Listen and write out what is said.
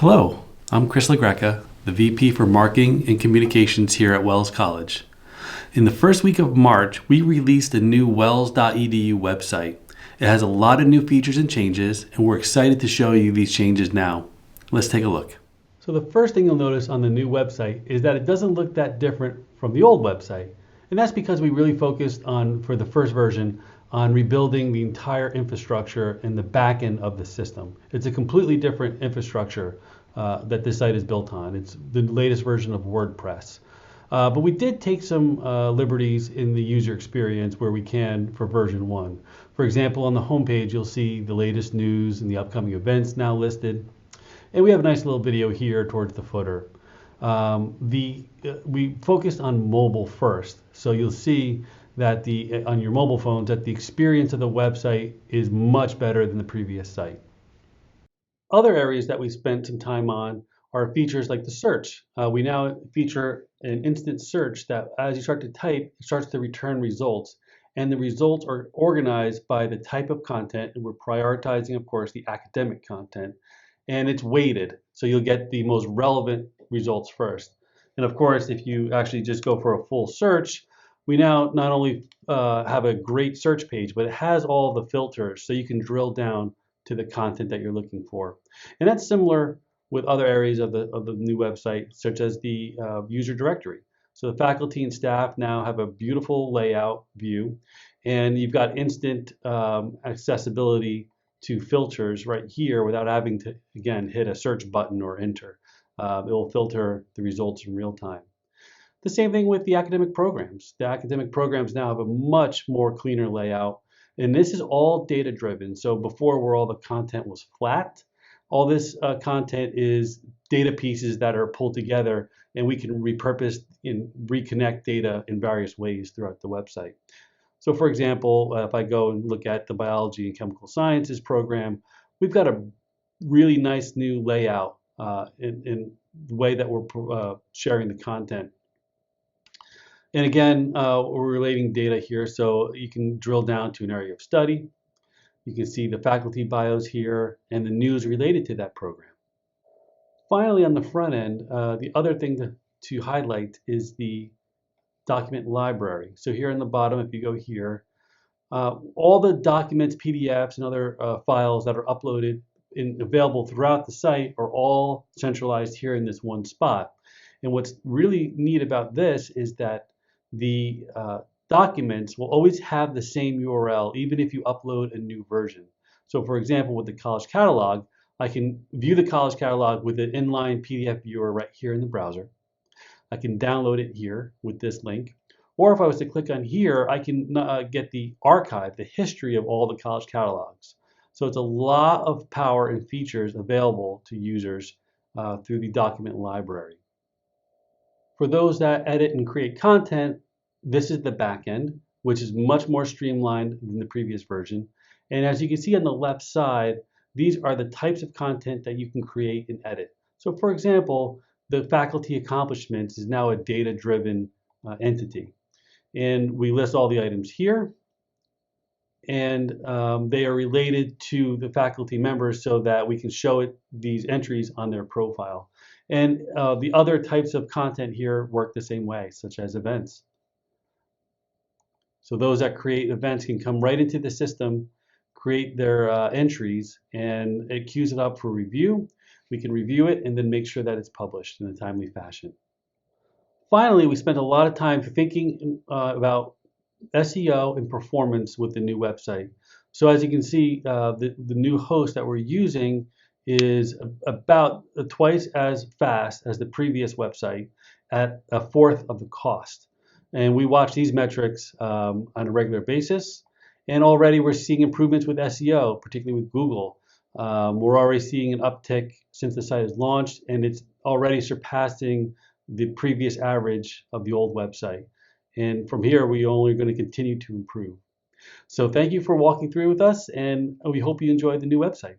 Hello, I'm Chris LaGreca, the VP for Marketing and Communications here at Wells College. In the first week of March, we released a new wells.edu website. It has a lot of new features and changes, and we're excited to show you these changes now. Let's take a look. So the first thing you'll notice on the new website is that it doesn't look that different from the old website. And that's because we really focused on, for the first version, on rebuilding the entire infrastructure and the back end of the system. It's a completely different infrastructure that this site is built on. It's the latest version of WordPress. But we did take some liberties in the user experience where we can for version 1. For example, on the homepage, you'll see the latest news and the upcoming events now listed. And we have a nice little video here towards the footer. We focused on mobile first. So you'll see that on your mobile phones that the experience of the website is much better than the previous site. Other areas that we spent some time on are features like the search. We now feature an instant search that as you start to type, it starts to return results. And the results are organized by the type of content, and we're prioritizing, of course, the academic content. And it's weighted, so you'll get the most relevant results first. And of course, if you actually just go for a full search, we now not only have a great search page, but it has all the filters, so you can drill down to the content that you're looking for. And that's similar with other areas of the new website, such as the user directory. So the faculty and staff now have a beautiful layout view, and you've got instant accessibility to filters right here without having to, again, hit a search button or enter. It will filter the results in real time. The same thing with the academic programs. The academic programs now have a much more cleaner layout, and this is all data driven. So before, where all the content was flat, all this content is data pieces that are pulled together, and we can repurpose and reconnect data in various ways throughout the website. So for example, if I go and look at the biology and chemical sciences program, we've got a really nice new layout in the way that we're sharing the content. And again, we're relating data here, so you can drill down to an area of study. You can see the faculty bios here and the news related to that program. Finally, on the front end, the other thing to highlight is the document library. So here in the bottom, if you go here, all the documents, PDFs, and other files that are uploaded and available throughout the site are all centralized here in this one spot. And what's really neat about this is that the documents will always have the same URL, even if you upload a new version. So for example, with the College Catalog, I can view the College Catalog with an inline PDF viewer right here in the browser. I can download it here with this link. Or if I was to click on here, I can get the archive, the history of all the college catalogs. So it's a lot of power and features available to users through the document library. For those that edit and create content, this is the back end, which is much more streamlined than the previous version. And as you can see on the left side, these are the types of content that you can create and edit. So for example, the faculty accomplishments is now a data-driven entity. And we list all the items here. And they are related to the faculty members so that we can show these entries on their profile. And the other types of content here work the same way, such as events. So those that create events can come right into the system, create their entries, and it queues it up for review. We can review it and then make sure that it's published in a timely fashion. Finally, we spent a lot of time thinking about SEO and performance with the new website. So as you can see, the new host that we're using is about twice as fast as the previous website at a fourth of the cost. And we watch these metrics on a regular basis. And already we're seeing improvements with SEO, particularly with Google. We're already seeing an uptick since the site is launched, and it's already surpassing the previous average of the old website. And from here, we're only going to continue to improve. So thank you for walking through with us, and we hope you enjoyed the new website.